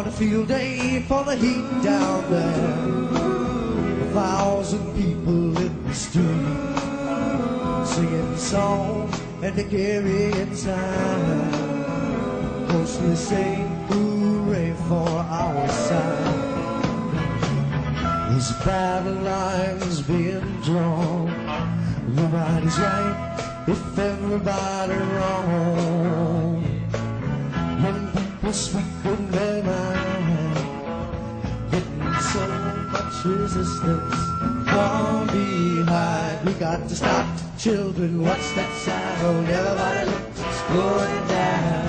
on a field day for the heat down there. 1,000 people in the street singing songs and they carrying signs, mostly saying hooray for our side. There's battle lines being drawn. Nobody's right if everybody wrong. When people speak in their mind, getting so much resistance from behind. We got to stop the children, watch that sound. Everybody look, it's going down.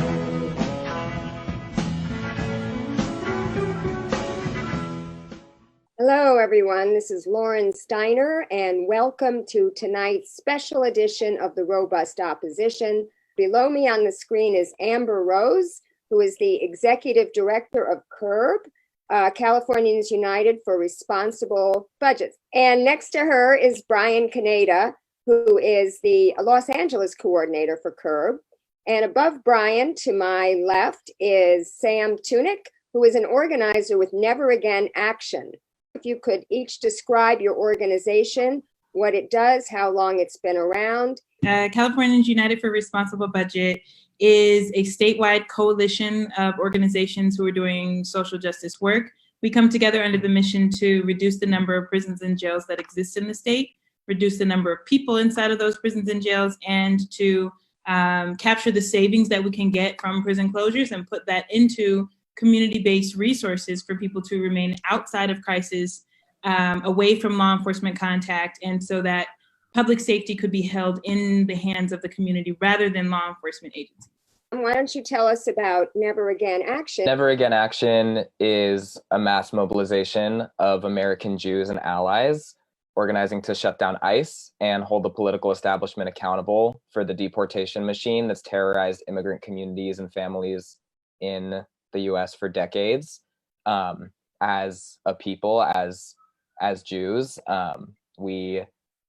Hello, everyone. This is Lauren Steiner, and welcome to tonight's special edition of The Robust Opposition. Below me on the screen is Amber Rose, who is the Executive Director of CURB, Californians United for Responsible Budgets. And next to her is Brian Kaneda, who is the Los Angeles Coordinator for CURB. And above Brian, to my left, is Sam Tunick, who is an organizer with Never Again Action. If you could each describe your organization, what it does, how long it's been around. Californians United for Responsible Budget is a statewide coalition of organizations who are doing social justice work. We come together under the mission to reduce the number of prisons and jails that exist in the state, reduce the number of people inside of those prisons and jails, and to capture the savings that we can get from prison closures and put that into community-based resources for people to remain outside of crisis, away from law enforcement contact, and so that public safety could be held in the hands of the community rather than law enforcement agencies. Why don't you tell us about Never Again Action? Never Again Action is a mass mobilization of American Jews and allies organizing to shut down ICE and hold the political establishment accountable for the deportation machine that's terrorized immigrant communities and families in the US for decades. As a people, as Jews,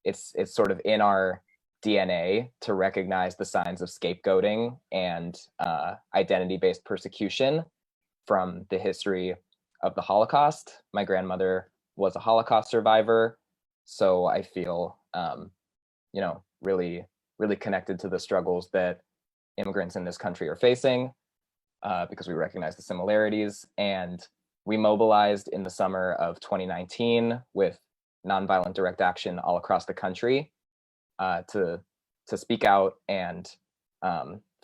it's sort of in our DNA to recognize the signs of scapegoating and identity-based persecution from the history of the Holocaust. My grandmother was a Holocaust survivor, so I feel really, really connected to the struggles that immigrants in this country are facing. Because we recognize the similarities, and we mobilized in the summer of 2019 with nonviolent direct action all across the country to speak out and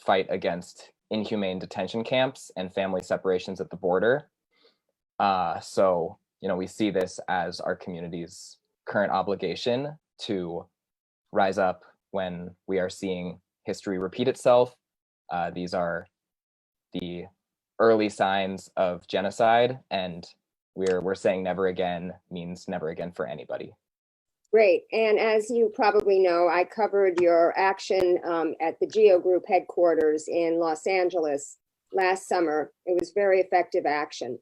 fight against inhumane detention camps and family separations at the border. So we see this as our community's current obligation to rise up when we are seeing history repeat itself. These are the early signs of genocide, and we're saying never again means never again for anybody. Great. And as you probably know, I covered your action at the GEO Group headquarters in Los Angeles last summer. It was very effective action.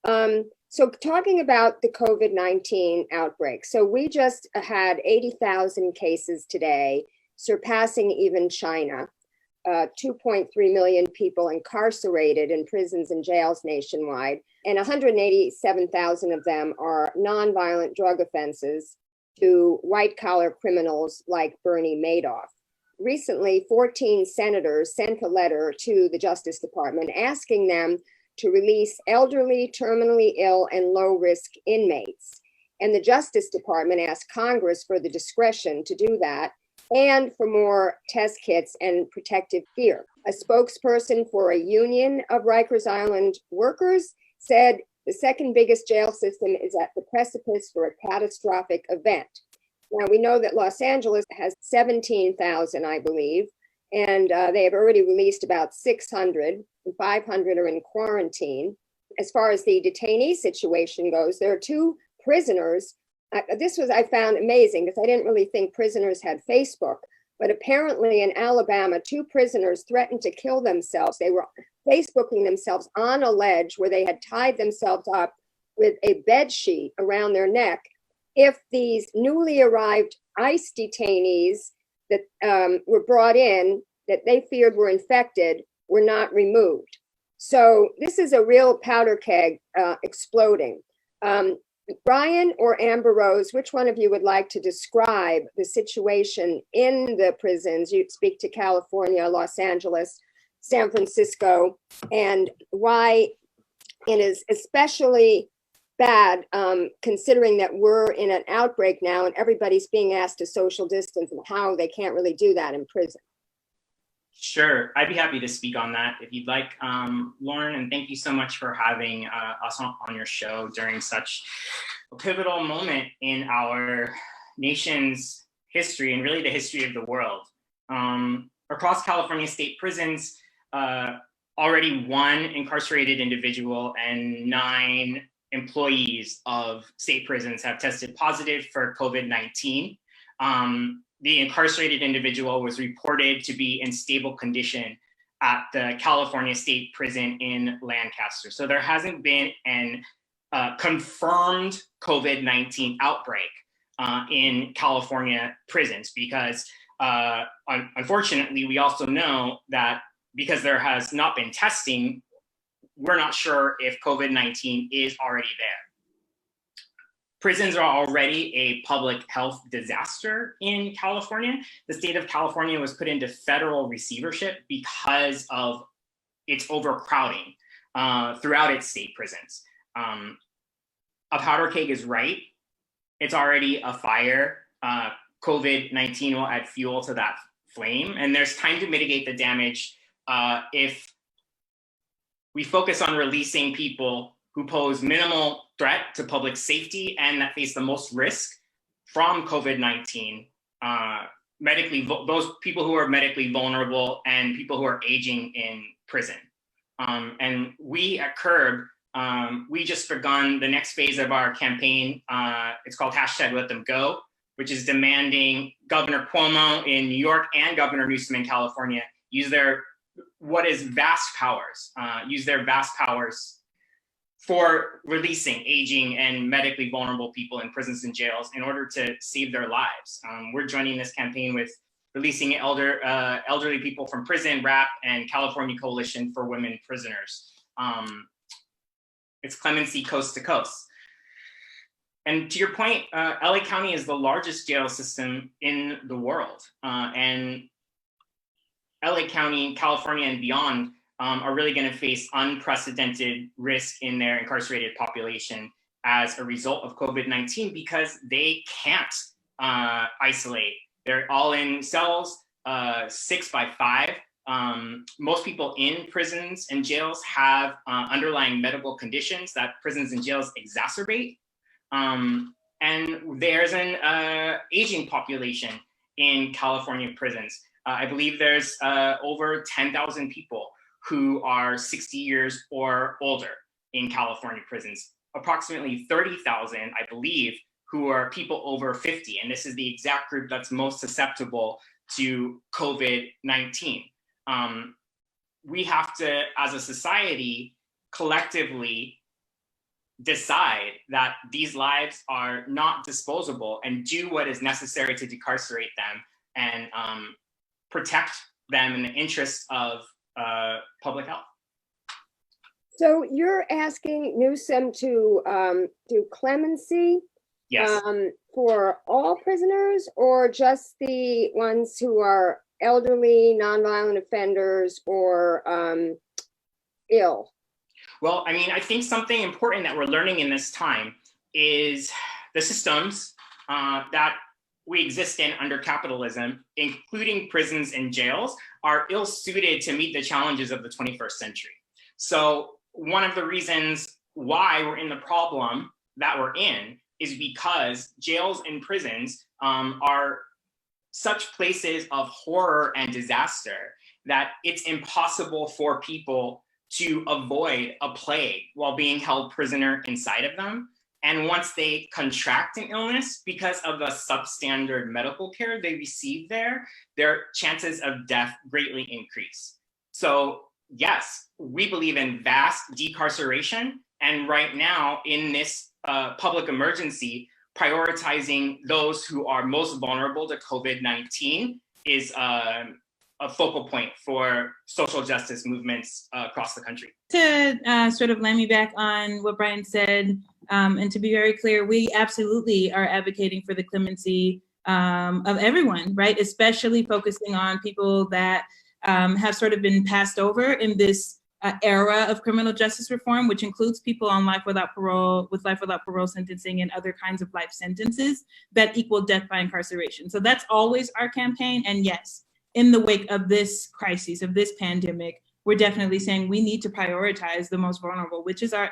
So talking about the COVID-19 outbreak. So we just had 80,000 cases today, surpassing even China. 2.3 million people incarcerated in prisons and jails nationwide, and 187,000 of them are nonviolent drug offenses to white-collar criminals like Bernie Madoff. Recently, 14 senators sent a letter to the Justice Department asking them to release elderly, terminally ill, and low-risk inmates. And the Justice Department asked Congress for the discretion to do that, and for more test kits and protective gear. A spokesperson for a union of Rikers Island workers said the second biggest jail system is at the precipice for a catastrophic event. Now, we know that Los Angeles has 17,000, I believe, and they have already released about 600, and 500 are in quarantine. As far as the detainee situation goes, there are two prisoners. I found amazing because I didn't really think prisoners had Facebook, but apparently in Alabama, two prisoners threatened to kill themselves. They were Facebooking themselves on a ledge where they had tied themselves up with a bed sheet around their neck if these newly arrived ICE detainees that were brought in that they feared were infected were not removed. So this is a real powder keg exploding. Brian or Amber Rose, which one of you would like to describe the situation in the prisons? You speak to California, Los Angeles, San Francisco, and why it is especially bad, considering that we're in an outbreak now and everybody's being asked to social distance, and how they can't really do that in prison. Sure, I'd be happy to speak on that if you'd like, Lauren, and thank you so much for having us on your show during such a pivotal moment in our nation's history and really the history of the world. Across California state prisons, already 1 incarcerated individual and 9 employees of state prisons have tested positive for COVID-19. The incarcerated individual was reported to be in stable condition at the California State Prison in Lancaster. So there hasn't been an confirmed COVID-19 outbreak in California prisons because unfortunately, we also know that because there has not been testing, we're not sure if COVID-19 is already there. Prisons are already a public health disaster in California. The state of California was put into federal receivership because of its overcrowding throughout its state prisons. A powder keg is right. It's already a fire. COVID-19 will add fuel to that flame, and there's time to mitigate the damage if we focus on releasing people who pose minimal threat to public safety and that face the most risk from COVID-19, those people who are medically vulnerable and people who are aging in prison. And we at CURB, we just begun the next phase of our campaign. It's called #LetThemGo, which is demanding Governor Cuomo in New York and Governor Newsom in California use their vast powers for releasing aging and medically vulnerable people in prisons and jails in order to save their lives. We're joining this campaign with Releasing Elderly People from Prison, RAP, and California Coalition for Women Prisoners. It's clemency coast to coast. And to your point, LA County is the largest jail system in the world. And LA County, California, and beyond are really going to face unprecedented risk in their incarcerated population as a result of COVID-19 because they can't isolate. They're all in cells 6 by 5. Most people in prisons and jails have underlying medical conditions that prisons and jails exacerbate. And there's an aging population in California prisons. I believe there's over 10,000 people who are 60 years or older in California prisons. Approximately 30,000, I believe, who are people over 50. And this is the exact group that's most susceptible to COVID-19. We have to, as a society, collectively decide that these lives are not disposable and do what is necessary to decarcerate them and protect them in the interest of public health. So you're asking Newsom to do clemency? Yes. For all prisoners or just the ones who are elderly, nonviolent offenders, or ill? Well, I mean, I think something important that we're learning in this time is the systems that we exist in under capitalism, including prisons and jails, are ill-suited to meet the challenges of the 21st century. So one of the reasons why we're in the problem that we're in is because jails and prisons are such places of horror and disaster that it's impossible for people to avoid a plague while being held prisoner inside of them. And once they contract an illness, because of the substandard medical care they receive there, their chances of death greatly increase. So yes, we believe in vast decarceration. And right now in this public emergency, prioritizing those who are most vulnerable to COVID-19 is a focal point for social justice movements across the country. To sort of land me back on what Brian said, and to be very clear, we absolutely are advocating for the clemency of everyone, right? Especially focusing on people that have sort of been passed over in this era of criminal justice reform, which includes people on life without parole, with life without parole sentencing and other kinds of life sentences that equal death by incarceration. So that's always our campaign. And yes, in the wake of this crisis, of this pandemic, we're definitely saying we need to prioritize the most vulnerable, which is our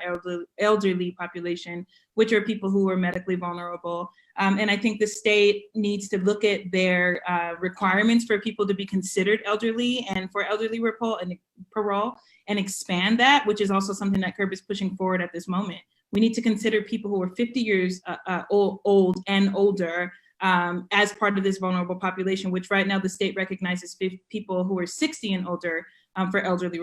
elderly population, which are people who are medically vulnerable. And I think the state needs to look at their requirements for people to be considered elderly and for elderly parole and expand that, which is also something that CURB is pushing forward at this moment. We need to consider people who are 50 years old and older as part of this vulnerable population, which right now the state recognizes people who are 60 and older for elderly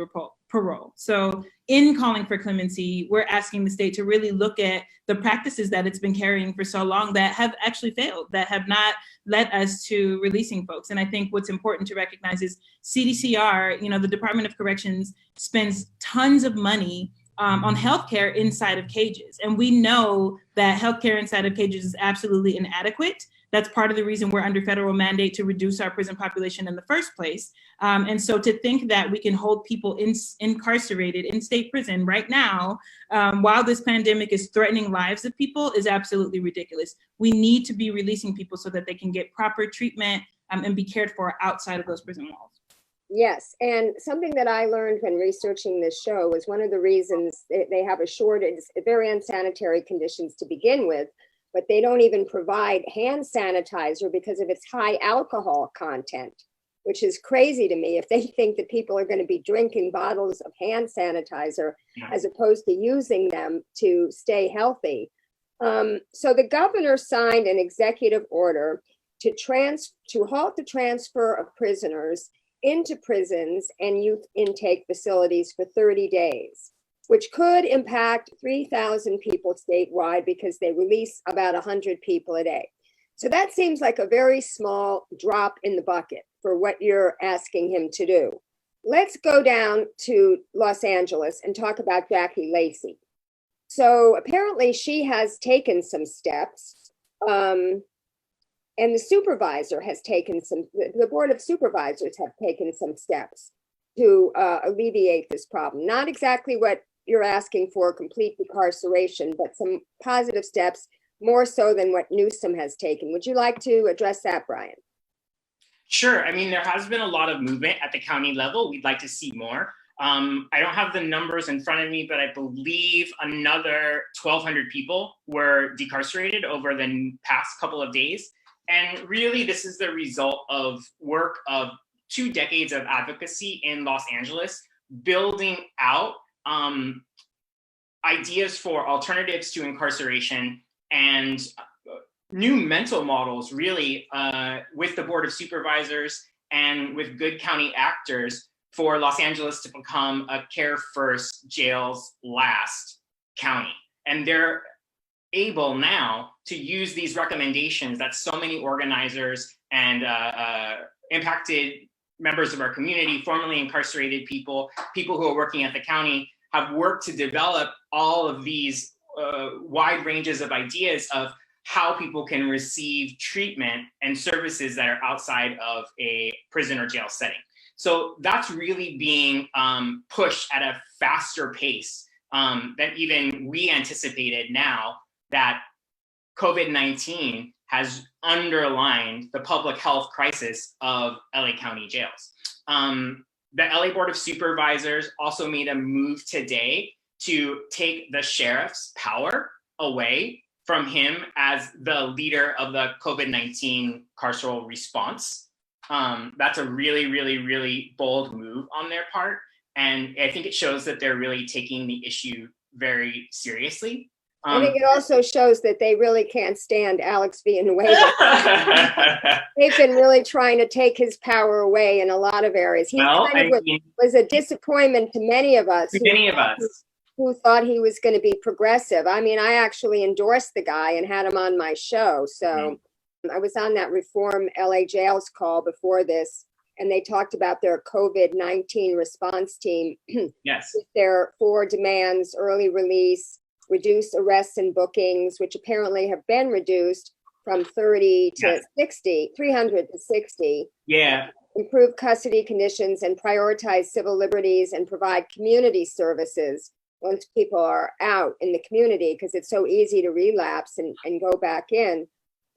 parole. So in calling for clemency, we're asking the state to really look at the practices that it's been carrying for so long that have actually failed, that have not led us to releasing folks. And I think what's important to recognize is CDCR, the Department of Corrections spends tons of money on healthcare inside of cages. And we know that healthcare inside of cages is absolutely inadequate. That's part of the reason we're under federal mandate to reduce our prison population in the first place. And so to think that we can hold people incarcerated in state prison right now, while this pandemic is threatening lives of people, is absolutely ridiculous. We need to be releasing people so that they can get proper treatment and be cared for outside of those prison walls. Yes, and something that I learned when researching this show was one of the reasons they have a shortage, very unsanitary conditions to begin with, but they don't even provide hand sanitizer because of its high alcohol content, which is crazy to me if they think that people are going to be drinking bottles of hand sanitizer as opposed to using them to stay healthy. So the governor signed an executive order to halt the transfer of prisoners into prisons and youth intake facilities for 30 days. Which could impact 3,000 people statewide because they release about 100 people a day. So that seems like a very small drop in the bucket for what you're asking him to do. Let's go down to Los Angeles and talk about Jackie Lacey. So apparently she has taken some steps, and the supervisor has taken the Board of Supervisors have taken some steps to alleviate this problem. Not exactly what you're asking for, complete decarceration, but some positive steps, more so than what Newsom has taken. Would you like to address that, Brian? Sure. I mean, there has been a lot of movement at the county level. We'd like to see more. I don't have the numbers in front of me, but I believe another 1,200 people were decarcerated over the past couple of days. And really, this is the result of work of 2 decades of advocacy in Los Angeles, building out ideas for alternatives to incarceration and new mental models, really, with the Board of Supervisors and with good county actors for Los Angeles to become a care first, jails last county. And they're able now to use these recommendations that so many organizers and impacted members of our community, formerly incarcerated people who are working at the county, have worked to develop all of these wide ranges of ideas of how people can receive treatment and services that are outside of a prison or jail setting. So that's really being pushed at a faster pace than even we anticipated, now that COVID-19 has underlined the public health crisis of LA County jails. The LA Board of Supervisors also made a move today to take the sheriff's power away from him as the leader of the COVID-19 carceral response. That's a really, really, really bold move on their part. And I think it shows that they're really taking the issue very seriously. I think it also shows that they really can't stand Alex Villanueva. They've been really trying to take his power away in a lot of areas. He was a disappointment to many of us. Who thought he was going to be progressive. I mean, I actually endorsed the guy and had him on my show. So I was on that Reform LA Jails call before this. and they talked about their COVID-19 response team. Yes. Their 4 demands: early release, reduce arrests and bookings, which apparently have been reduced from 30 to 60, 300 to 60. Yeah. Improve custody conditions and prioritize civil liberties and provide community services once people are out in the community, because it's so easy to relapse and go back in.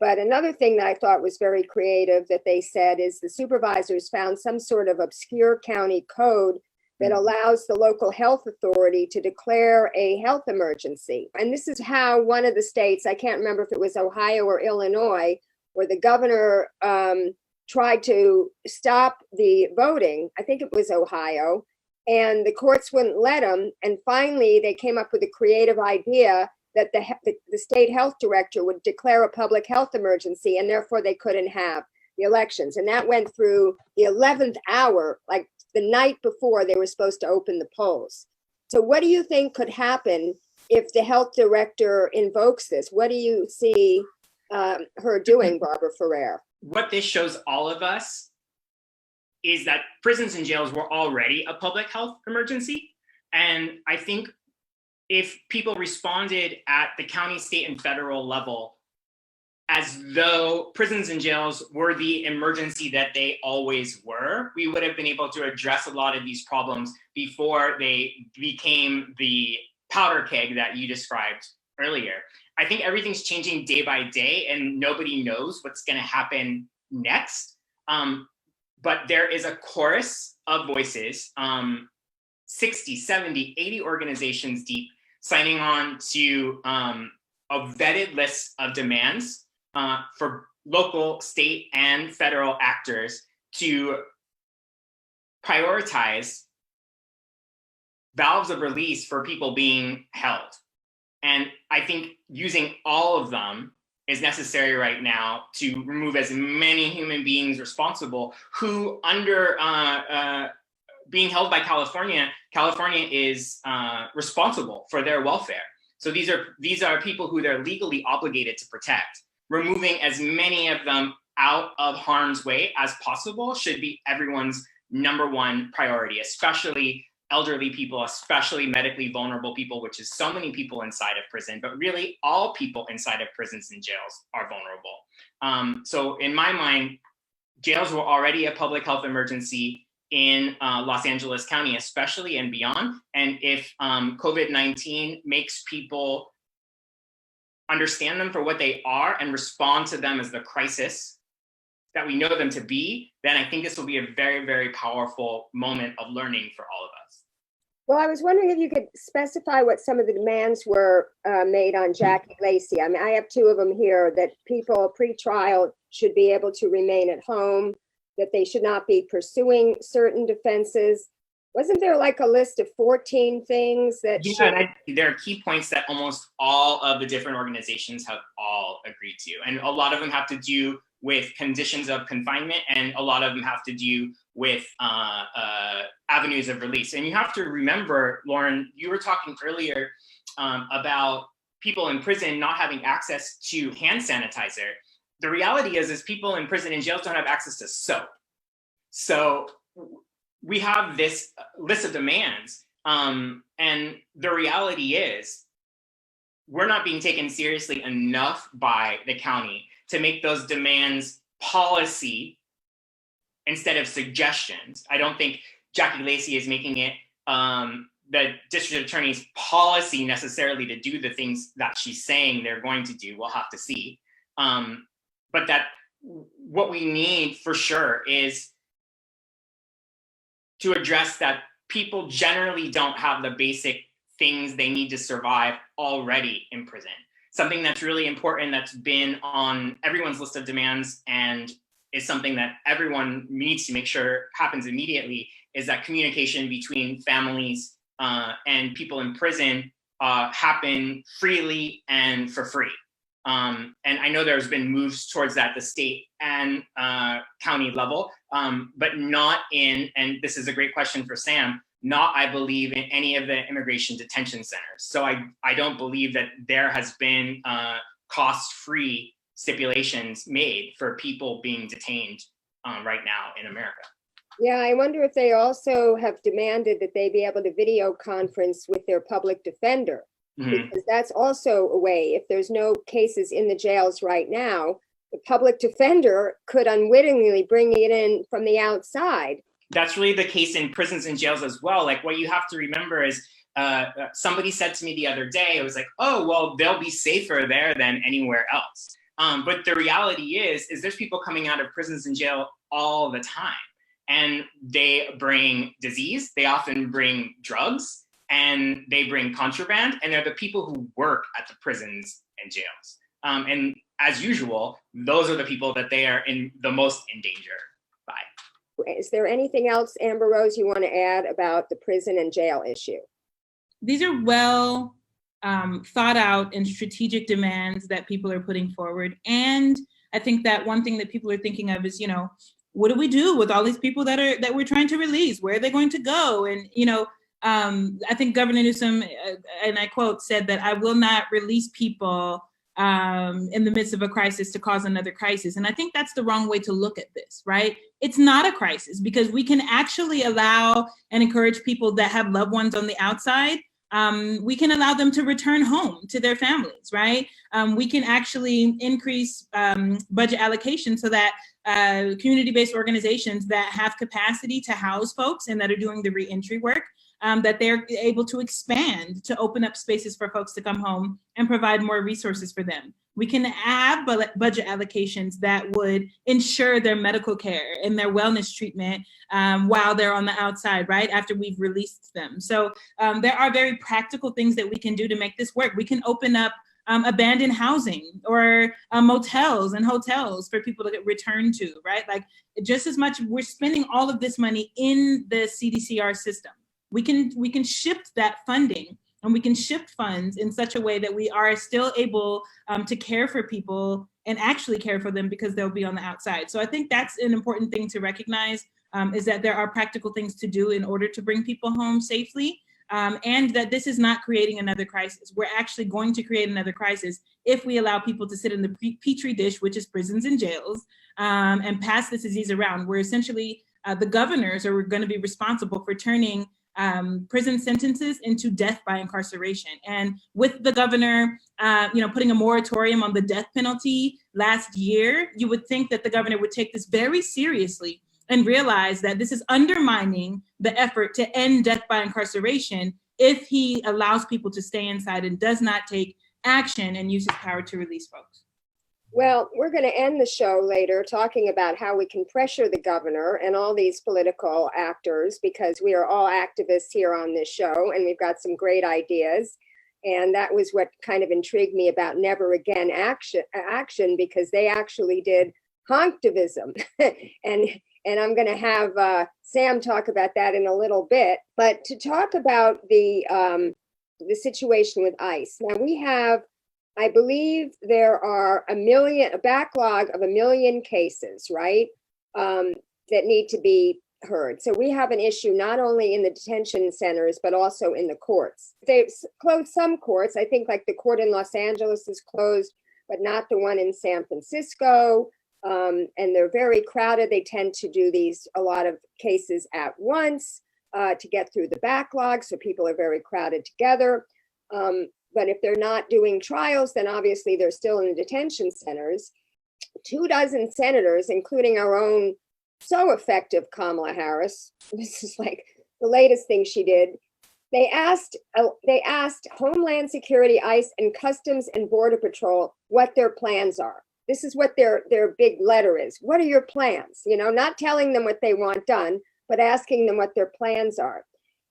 But another thing that I thought was very creative that they said is the supervisors found some sort of obscure county code that allows the local health authority to declare a health emergency. And this is how one of the states, I can't remember if it was Ohio or Illinois, where the governor tried to stop the voting. I think it was Ohio, and the courts wouldn't let them. And finally, they came up with a creative idea that the state health director would declare a public health emergency, and therefore they couldn't have the elections. And that went through the 11th hour, like the night before they were supposed to open the polls. So what do you think could happen if the health director invokes this? What do you see her doing, Barbara Ferrer? What this shows all of us is that prisons and jails were already a public health emergency. And I think if people responded at the county, state, and federal level as though prisons and jails were the emergency that they always were, we would have been able to address a lot of these problems before they became the powder keg that you described earlier. I think everything's changing day by day and nobody knows what's going to happen next. But there is a chorus of voices, 60, 70, 80 organizations deep, signing on to a vetted list of demands for local, state, and federal actors to prioritize valves of release for people being held. And I think using all of them is necessary right now to remove as many human beings responsible who, under being held by California is responsible for their welfare. So these are people who they're legally obligated to protect. Removing as many of them out of harm's way as possible should be everyone's #1 priority, especially elderly people, especially medically vulnerable people, which is so many people inside of prison, but really all people inside of prisons and jails are vulnerable. So in my mind, jails were already a public health emergency in Los Angeles County, especially and beyond. And if COVID-19 makes people understand them for what they are and respond to them as the crisis that we know them to be, then I think this will be a very, very powerful moment of learning for all of us. Well, I was wondering if you could specify what some of the demands were made on Jackie Lacey. I mean, I have 2 of them here, that people pre-trial should be able to remain at home, that they should not be pursuing certain defenses. Wasn't there like a list of 14 things that there are key points that almost all of the different organizations have all agreed to. And a lot of them have to do with conditions of confinement, and a lot of them have to do with avenues of release. And you have to remember, Lauren, you were talking earlier about people in prison not having access to hand sanitizer. The reality is people in prison and jails don't have access to soap. So we have this list of demands. And the reality is we're not being taken seriously enough by the county to make those demands policy instead of suggestions. I don't think Jackie Lacey is making it the district attorney's policy necessarily to do the things that she's saying they're going to do. We'll have to see. But that what we need for sure is to address that people generally don't have the basic things they need to survive already in prison. Something that's really important that's been on everyone's list of demands and is something that everyone needs to make sure happens immediately is that communication between families and people in prison happen freely and for free. And I know there's been moves towards that at the state and county level, but not in, and this is a great question for Sam, not, I believe, in any of the immigration detention centers. So I don't believe that there has been cost-free stipulations made for people being detained right now in America. Yeah, I wonder if they also have demanded that they be able to video conference with their public defender, Mhm. because that's also a way. If there's no cases in the jails right now, the public defender could unwittingly bring it in from the outside. That's really the case in prisons and jails as well. Like, what you have to remember is somebody said to me the other day, it was like, oh, well, they'll be safer there than anywhere else. But the reality is there's people coming out of prisons and jail all the time. And they bring disease, they often bring drugs, and they bring contraband, and they're the people who work at the prisons and jails. And as usual, those are the people that they are the most in danger by. Is there anything else, Amber Rose, you want to add about the prison and jail issue? These are well thought out and strategic demands that people are putting forward. And I think that one thing that people are thinking of is, what do we do with all these people that we're trying to release? Where are they going to go? And, I think Governor Newsom, and I quote, said that I will not release people in the midst of a crisis to cause another crisis. And I think that's the wrong way to look at this, right? It's not a crisis, because we can actually allow and encourage people that have loved ones on the outside. We can allow them to return home to their families, right? We can actually increase budget allocation so that community-based organizations that have capacity to house folks and that are doing the reentry work, that they're able to expand to open up spaces for folks to come home and provide more resources for them. We can have budget allocations that would ensure their medical care and their wellness treatment while they're on the outside, right, after we've released them. So there are very practical things that we can do to make this work. We can open up abandoned housing or motels and hotels for people to return to, right? Like, just as much, we're spending all of this money in the CDCR system. We can shift that funding, and we can shift funds in such a way that we are still able to care for people and actually care for them, because they'll be on the outside. So I think that's an important thing to recognize, is that there are practical things to do in order to bring people home safely, and that this is not creating another crisis. We're actually going to create another crisis if we allow people to sit in the petri dish, which is prisons and jails, and pass this disease around. We're essentially, the governors are going to be responsible for turning prison sentences into death by incarceration. And with the governor, putting a moratorium on the death penalty last year, you would think that the governor would take this very seriously and realize that this is undermining the effort to end death by incarceration if he allows people to stay inside and does not take action and use his power to release folks. Well, we're going to end the show later talking about how we can pressure the governor and all these political actors, because we are all activists here on this show and we've got some great ideas. And that was what kind of intrigued me about Never Again action, because they actually did honktivism. and I'm going to have Sam talk about that in a little bit. But to talk about the situation with ICE. Now we have, I believe there are a backlog of 1 million cases, right, that need to be heard. So we have an issue not only in the detention centers, but also in the courts. They've closed some courts. I think like the court in Los Angeles is closed, but not the one in San Francisco. And they're very crowded. They tend to do a lot of cases at once to get through the backlog. So people are very crowded together. But if they're not doing trials, then obviously they're still in the detention centers. 24 senators, including our own so effective Kamala Harris, this is like the latest thing she did. They asked Homeland Security, ICE, and Customs and Border Patrol what their plans are. This is what their big letter is. What are your plans? Not telling them what they want done, but asking them what their plans are.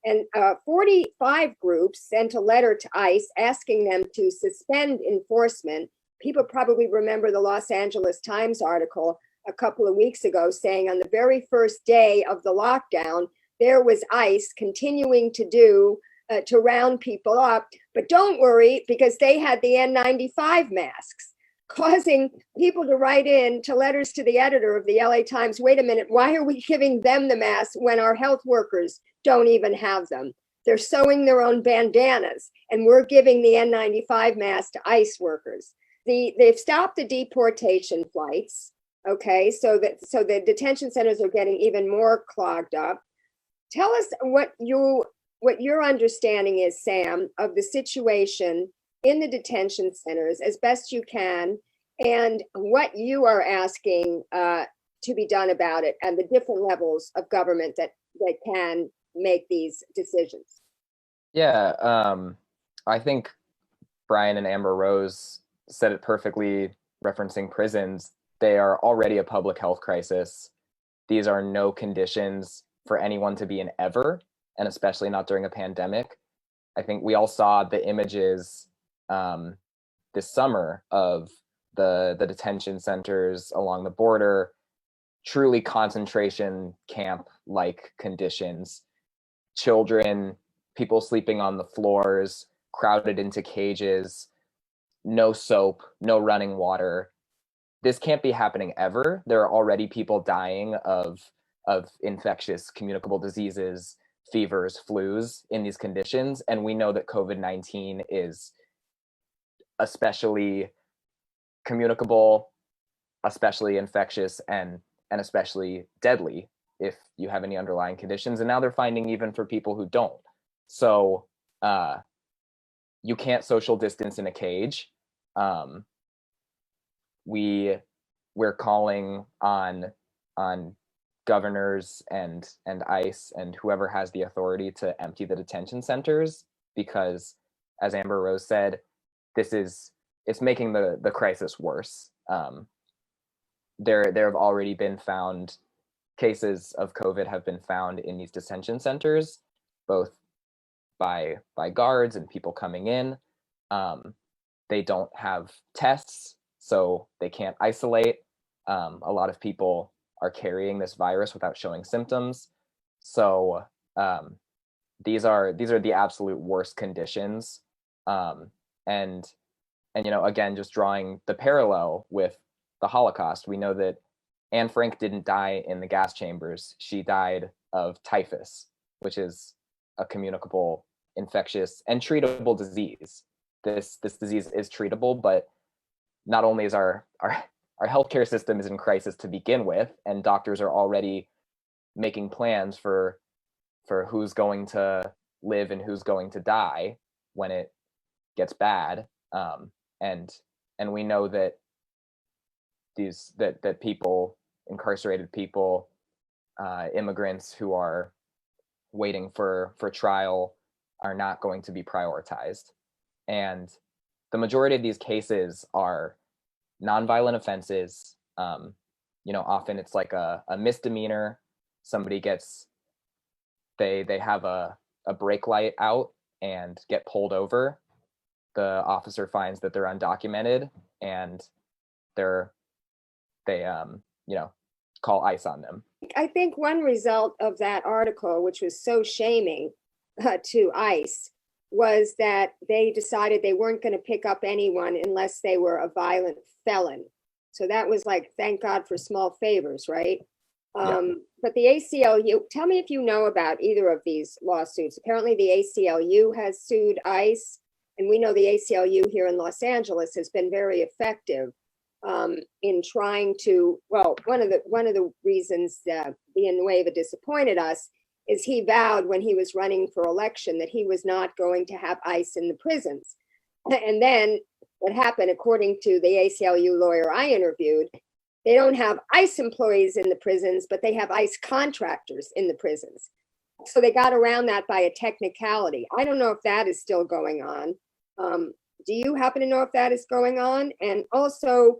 And 45 groups sent a letter to ICE asking them to suspend enforcement. People probably remember the Los Angeles Times article a couple of weeks ago saying on the very first day of the lockdown, there was ICE continuing to round people up. But don't worry, because they had the N95 masks, causing people to write in to letters to the editor of the LA Times, wait a minute, why are we giving them the masks when our health workers don't even have them? They're sewing their own bandanas, and we're giving the N95 mask to ICE workers. They've stopped the deportation flights. Okay, so the detention centers are getting even more clogged up. Tell us what your understanding is, Sam, of the situation in the detention centers as best you can, and what you are asking to be done about it, and the different levels of government that can make these decisions. Yeah, I think Brian and Amber Rose said it perfectly, referencing prisons. They are already a public health crisis. These are no conditions for anyone to be in ever, and especially not during a pandemic. I think we all saw the images this summer of the detention centers along the border, truly concentration camp like conditions. Children, people sleeping on the floors, crowded into cages, no soap, no running water. This can't be happening ever. There are already people dying of infectious communicable diseases, fevers, flus in these conditions, and we know that COVID-19 is especially communicable, especially infectious, and especially deadly if you have any underlying conditions. And now they're finding even for people who don't. So you can't social distance in a cage. We're calling on governors and ICE and whoever has the authority to empty the detention centers, because, as Amber Rose said, it's making the crisis worse. There have already been found cases of COVID have been found in these detention centers, both by guards and people coming in. They don't have tests, so they can't isolate. A lot of people are carrying this virus without showing symptoms. So these are the absolute worst conditions. And again, just drawing the parallel with the Holocaust, we know that Anne Frank didn't die in the gas chambers. She died of typhus, which is a communicable, infectious, and treatable disease. This disease is treatable, but not only is our healthcare system is in crisis to begin with, and doctors are already making plans for who's going to live and who's going to die when it gets bad. And we know that that people, incarcerated people, immigrants who are waiting for trial are not going to be prioritized. And the majority of these cases are nonviolent offenses. Often it's like a misdemeanor. Somebody they have a brake light out and get pulled over. The officer finds that they're undocumented, and they call ICE on them. I think one result of that article, which was so shaming to ICE, was that they decided they weren't going to pick up anyone unless they were a violent felon. So that was like, thank God for small favors, right? Yeah. But the ACLU, tell me if you know about either of these lawsuits. Apparently the ACLU has sued ICE, and we know the ACLU here in Los Angeles has been very effective in trying to, well, one of the reasons being Nueva disappointed us is he vowed when he was running for election that he was not going to have ICE in the prisons. And then what happened, according to the ACLU lawyer I interviewed, they don't have ICE employees in the prisons, but they have ICE contractors in the prisons. So they got around that by a technicality. I don't know if that is still going on. Do you happen to know if that is going on? And also,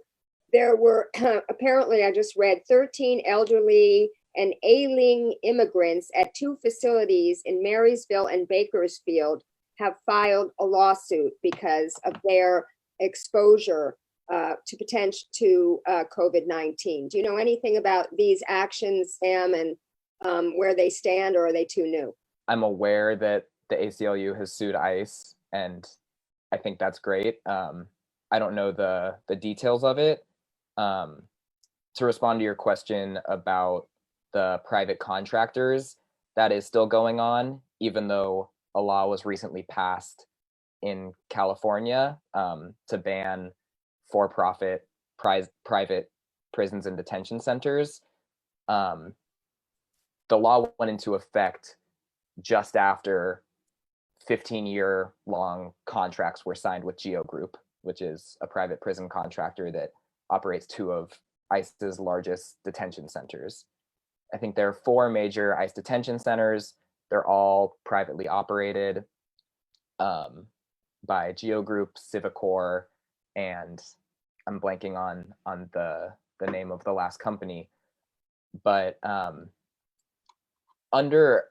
there were apparently, I just read, 13 elderly and ailing immigrants at 2 facilities in Marysville and Bakersfield have filed a lawsuit because of their exposure to COVID-19. Do you know anything about these actions, Sam, and where they stand, or are they too new? I'm aware that the ACLU has sued ICE, and I think that's great. I don't know the details of it. To respond to your question about the private contractors, that is still going on, even though a law was recently passed in California to ban for-profit private prisons and detention centers. The law went into effect just after 15-year-long contracts were signed with GEO Group, which is a private prison contractor that operates 2 of ICE's largest detention centers. I think there are 4 major ICE detention centers. They're all privately operated by GEO Group, Civicor, and I'm blanking on the name of the last company. But under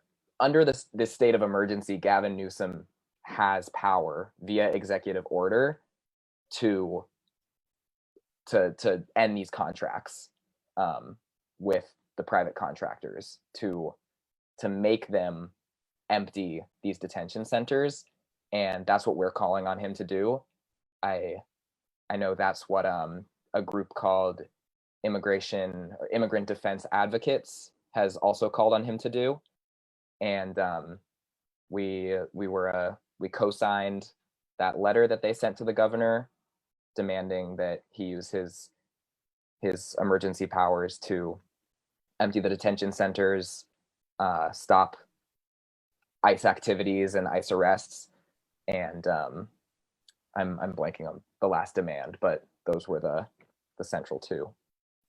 this state of emergency, Gavin Newsom has power via executive order to end these contracts with the private contractors, to make them empty these detention centers, and that's what we're calling on him to do. I know that's what a group called Immigrant Defense Advocates has also called on him to do, and we co-signed that letter that they sent to the governor, demanding that he use his emergency powers to empty the detention centers, stop ICE activities and ICE arrests, and I'm blanking on the last demand, but those were the central 2.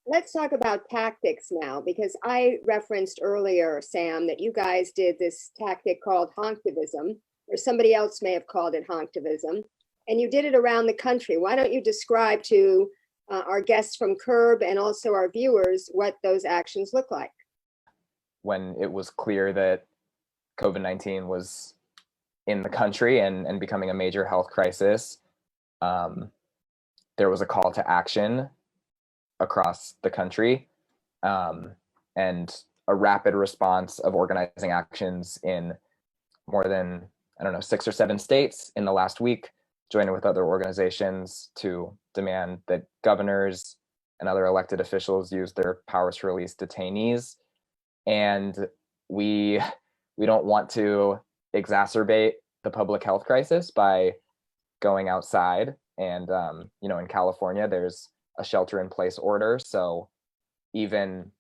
Let's talk about tactics now, because I referenced earlier, Sam, that you guys did this tactic called honktivism, or somebody else may have called it honktivism, and you did it around the country. Why don't you describe to our guests from CURB and also our viewers what those actions look like? When it was clear that COVID-19 was in the country and becoming a major health crisis, there was a call to action across the country, and a rapid response of organizing actions in more than, 6 or 7 states in the last week, joining with other organizations to demand that governors and other elected officials use their powers to release detainees. And we don't want to exacerbate the public health crisis by going outside. And in California, there's a shelter-in-place order, so even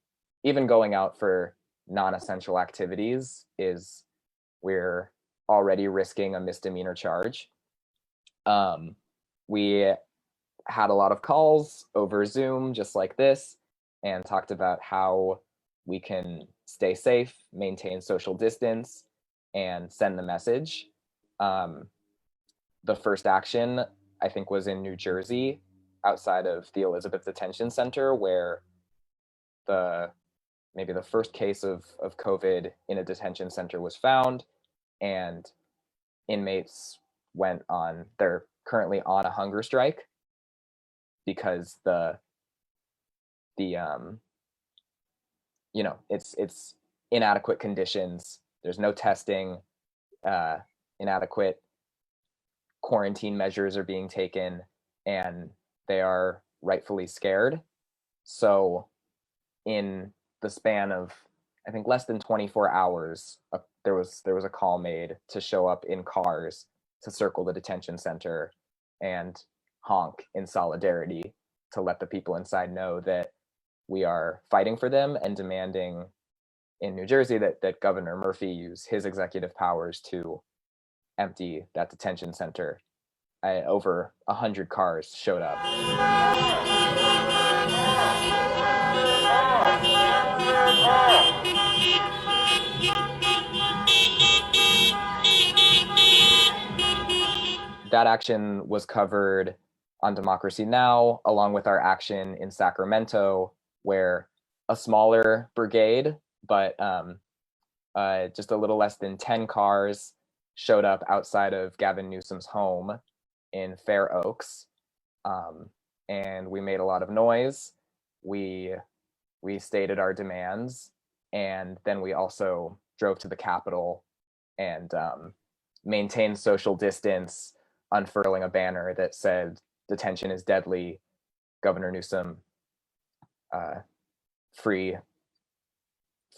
going out for non-essential activities we're already risking a misdemeanor charge. We had a lot of calls over Zoom just like this and talked about how we can stay safe, maintain social distance, and send the message. The first action, I think, was in New Jersey, outside of the Elizabeth Detention Center, where maybe the first case of COVID in a detention center was found, and inmates they're currently on a hunger strike because it's inadequate conditions. There's no testing, inadequate quarantine measures are being taken, and they are rightfully scared. So in the span of, I think, less than 24 hours, there was a call made to show up in cars to circle the detention center and honk in solidarity to let the people inside know that we are fighting for them and demanding in New Jersey that Governor Murphy use his executive powers to empty that detention center. Over 100 cars showed up. That action was covered on Democracy Now!, along with our action in Sacramento, where a smaller brigade, but just a little less than 10 cars showed up outside of Gavin Newsom's home in Fair Oaks, and we made a lot of noise. We stated our demands, and then we also drove to the Capitol and maintained social distance, unfurling a banner that said, "Detention is deadly. Governor Newsom, free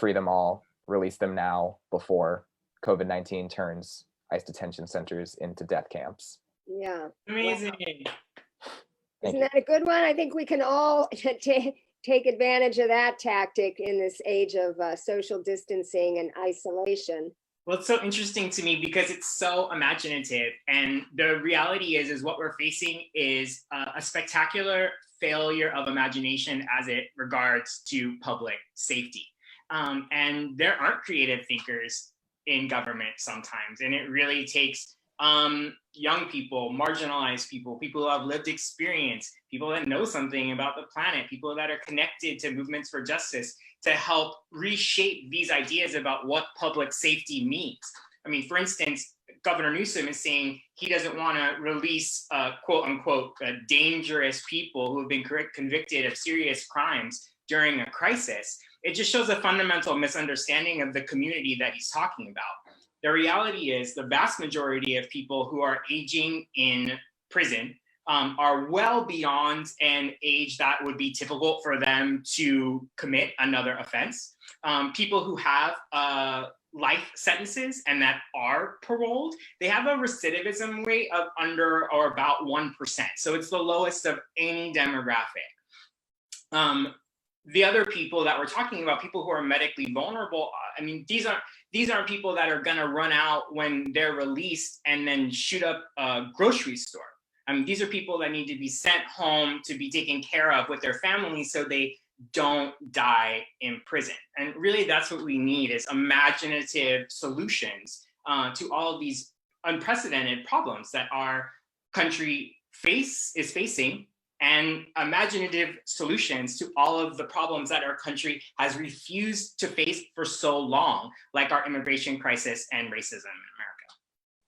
them all, release them now before COVID-19 turns ICE detention centers into death camps." Yeah. Amazing. Wow. Isn't that a good one? I think we can all take advantage of that tactic in this age of social distancing and isolation. Well, it's so interesting to me because it's so imaginative. And the reality is what we're facing is a spectacular failure of imagination as it regards to public safety. And there aren't creative thinkers in government sometimes. And it really takes young people, marginalized people, people who have lived experience, people that know something about the planet, people that are connected to movements for justice to help reshape these ideas about what public safety means. I mean, for instance, Governor Newsom is saying he doesn't want to release quote unquote dangerous people who have been convicted of serious crimes during a crisis. It just shows a fundamental misunderstanding of the community that he's talking about. The reality is the vast majority of people who are aging in prison are well beyond an age that would be typical for them to commit another offense. People who have life sentences and that are paroled, they have a recidivism rate of under or about 1%. So it's the lowest of any demographic. The other people that we're talking about, people who are medically vulnerable, I mean, these aren't people that are gonna run out when they're released and then shoot up a grocery store. I mean, these are people that need to be sent home to be taken care of with their families so they don't die in prison. And really that's what we need is imaginative solutions to all of these unprecedented problems that our country is facing, and imaginative solutions to all of the problems that our country has refused to face for so long, like our immigration crisis and racism in America.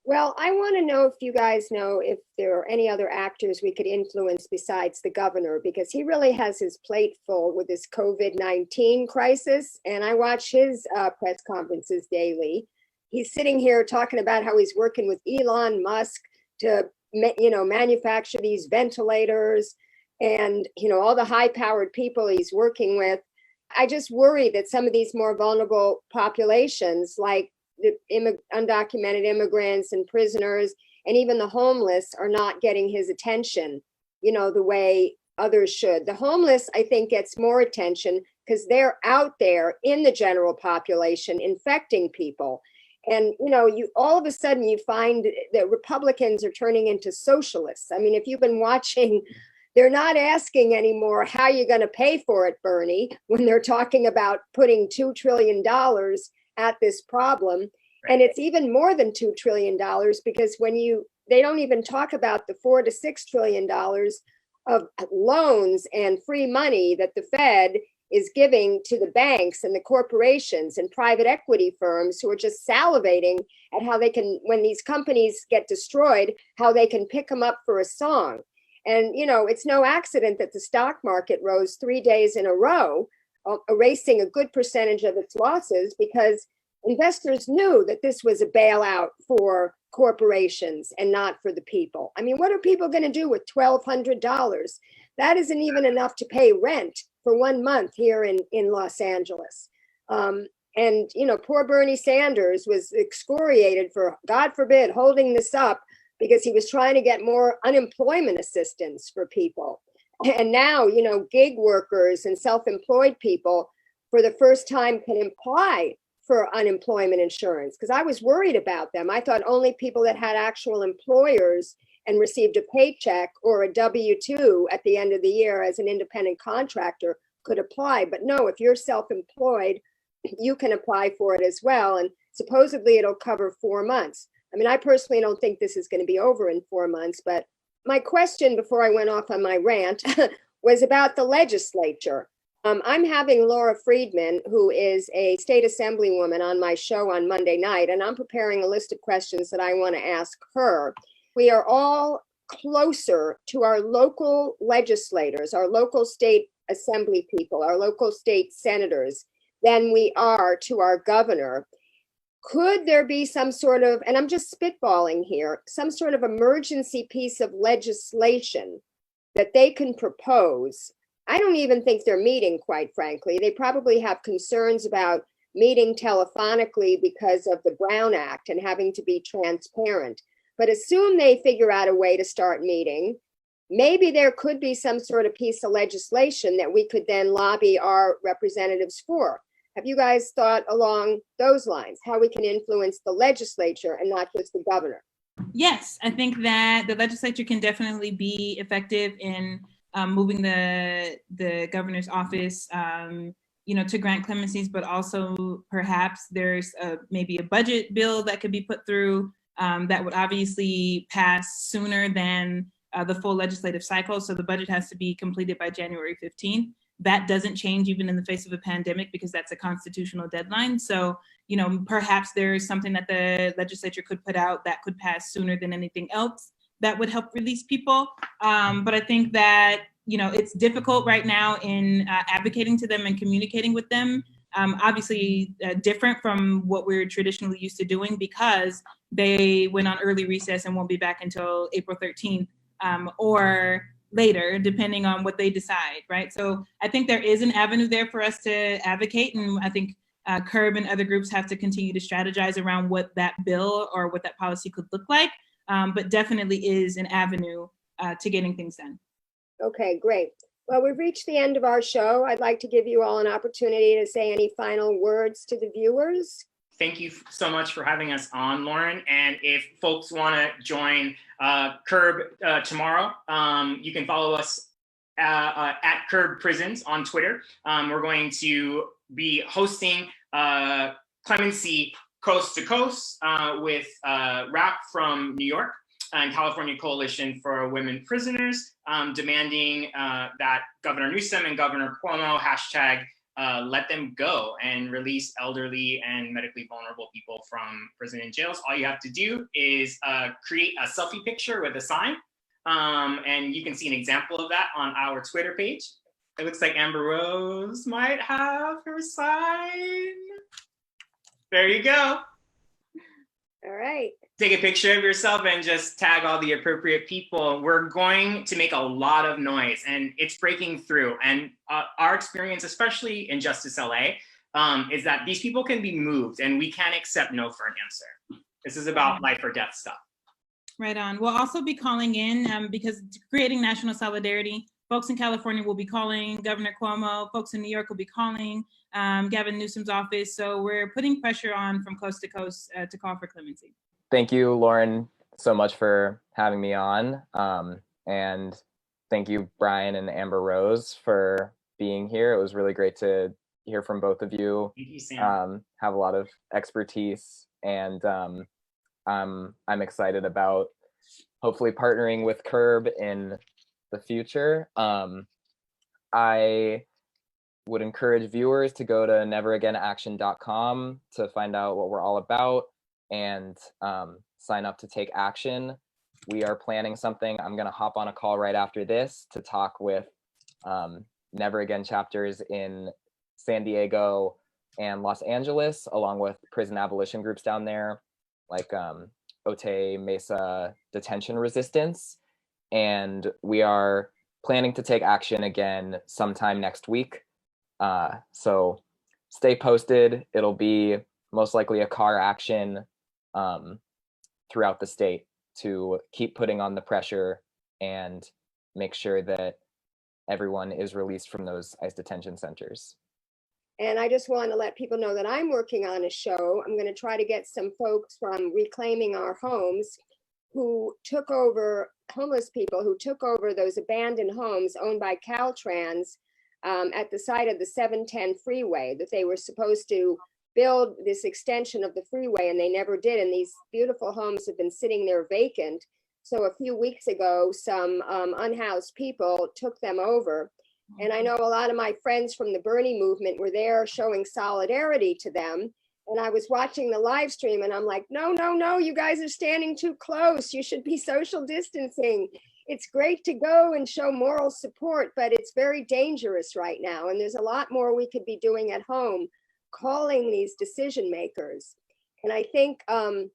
Well, I want to know if you guys know if there are any other actors we could influence besides the governor, because he really has his plate full with this COVID-19 crisis. And I watch his press conferences daily. He's sitting here talking about how he's working with Elon Musk to, manufacture these ventilators and, all the high-powered people he's working with. I just worry that some of these more vulnerable populations, like the undocumented immigrants and prisoners and even the homeless, are not getting his attention, the way others should. The homeless, I think, gets more attention because they're out there in the general population infecting people. And, you all of a sudden you find that Republicans are turning into socialists. I mean, if you've been watching, they're not asking anymore, how you're going to pay for it, Bernie, when they're talking about putting $2 trillion at this problem. Right. And it's even more than $2 trillion because they don't even talk about the $4 to $6 trillion of loans and free money that the Fed is giving to the banks and the corporations and private equity firms who are just salivating at how they can, when these companies get destroyed, how they can pick them up for a song. And, it's no accident that the stock market rose 3 days in a row, erasing a good percentage of its losses, because investors knew that this was a bailout for corporations and not for the people. I mean, what are people going to do with $1,200? That isn't even enough to pay rent for 1 month here in Los Angeles. And, poor Bernie Sanders was excoriated for, God forbid, holding this up because he was trying to get more unemployment assistance for people. And now, gig workers and self-employed people for the first time can apply for unemployment insurance, because I was worried about them. I thought only people that had actual employers and received a paycheck or a W-2 at the end of the year as an independent contractor could apply. But no, if you're self-employed, you can apply for it as well. And supposedly it'll cover 4 months. I mean, I personally don't think this is going to be over in 4 months, but my question before I went off on my rant was about the legislature. I'm having Laura Friedman, who is a state assemblywoman, on my show on Monday night, and I'm preparing a list of questions that I want to ask her. We are all closer to our local legislators, our local state assembly people, our local state senators, than we are to our governor. Could there be some sort of, and I'm just spitballing here, some sort of emergency piece of legislation that they can propose? I don't even think they're meeting, quite frankly. They probably have concerns about meeting telephonically because of the Brown Act and having to be transparent. But assume they figure out a way to start meeting. maybe there could be some sort of piece of legislation that we could then lobby our representatives for. Have you guys thought along those lines, how we can influence the legislature and not just the governor? Yes, I think that the legislature can definitely be effective in moving the governor's office, to grant clemencies, but also perhaps there's maybe a budget bill that could be put through that would obviously pass sooner than the full legislative cycle. So the budget has to be completed by January 15th. That doesn't change even in the face of a pandemic because that's a constitutional deadline. So, perhaps there's something that the legislature could put out that could pass sooner than anything else that would help release people. But I think that, it's difficult right now in advocating to them and communicating with them. Obviously different from what we're traditionally used to doing because they went on early recess and won't be back until April 13th or later, depending on what they decide, right? So I think there is an avenue there for us to advocate. And I think CURB and other groups have to continue to strategize around what that bill or what that policy could look like, but definitely is an avenue to getting things done. Okay, great. Well, we've reached the end of our show. I'd like to give you all an opportunity to say any final words to the viewers. Thank you so much for having us on, Lauren. And if folks want to join CURB tomorrow, you can follow us at CURB Prisons on Twitter. We're going to be hosting Clemency Coast to Coast with RAP from New York and California Coalition for Women Prisoners, demanding that Governor Newsom and Governor Cuomo let them go and release elderly and medically vulnerable people from prison and jails. All you have to do is create a selfie picture with a sign. And you can see an example of that on our Twitter page. It looks like Amber Rose might have her sign. There you go. All right. Take a picture of yourself and just tag all the appropriate people. We're going to make a lot of noise and it's breaking through. And our experience, especially in Justice LA, is that these people can be moved and we can't accept no for an answer. This is about life or death stuff. Right on. We'll also be calling in because creating national solidarity. Folks in California will be calling Governor Cuomo. Folks in New York will be calling Gavin Newsom's office. So we're putting pressure on from coast to coast to call for clemency. Thank you, Lauren, so much for having me on. And thank you, Brian and Amber Rose, for being here. It was really great to hear from both of you. Thank you, Sam. Have a lot of expertise, and I'm excited about hopefully partnering with CURB in the future. I would encourage viewers to go to neveragainaction.com to find out what we're all about and sign up to take action. We are planning something. I'm going to hop on a call right after this to talk with Never Again chapters in San Diego and Los Angeles, along with prison abolition groups down there, like Otay Mesa Detention Resistance. And we are planning to take action again sometime next week. So stay posted. It'll be most likely a car action throughout the state to keep putting on the pressure and make sure that everyone is released from those ICE detention centers. And I just want to let people know that I'm working on a show. I'm going to try to get some folks from Reclaiming Our Homes who took over, homeless people who took over those abandoned homes owned by Caltrans at the site of the 710 freeway, that they were supposed to build this extension of the freeway and they never did. And these beautiful homes have been sitting there vacant. So a few weeks ago, some unhoused people took them over. And I know a lot of my friends from the Bernie movement were there showing solidarity to them. And I was watching the live stream and I'm like, no, no, no, you guys are standing too close. You should be social distancing. It's great to go and show moral support, but it's very dangerous right now. And there's a lot more we could be doing at home, calling these decision makers. And I think, I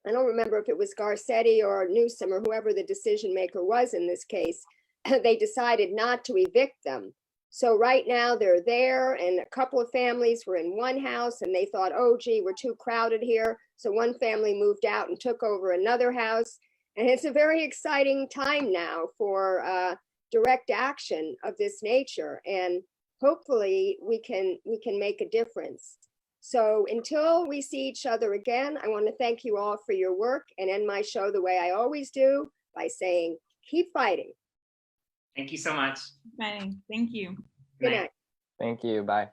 don't remember if it was Garcetti or Newsom or whoever the decision maker was in this case, they decided not to evict them. So right now they're there and a couple of families were in one house and they thought, oh, gee, we're too crowded here. So one family moved out and took over another house. And it's a very exciting time now for direct action of this nature. And hopefully we can make a difference. So until we see each other again, I want to thank you all for your work and end my show the way I always do by saying, keep fighting. Thank you so much. Fighting. Thank you. Good night. Thank you. Bye.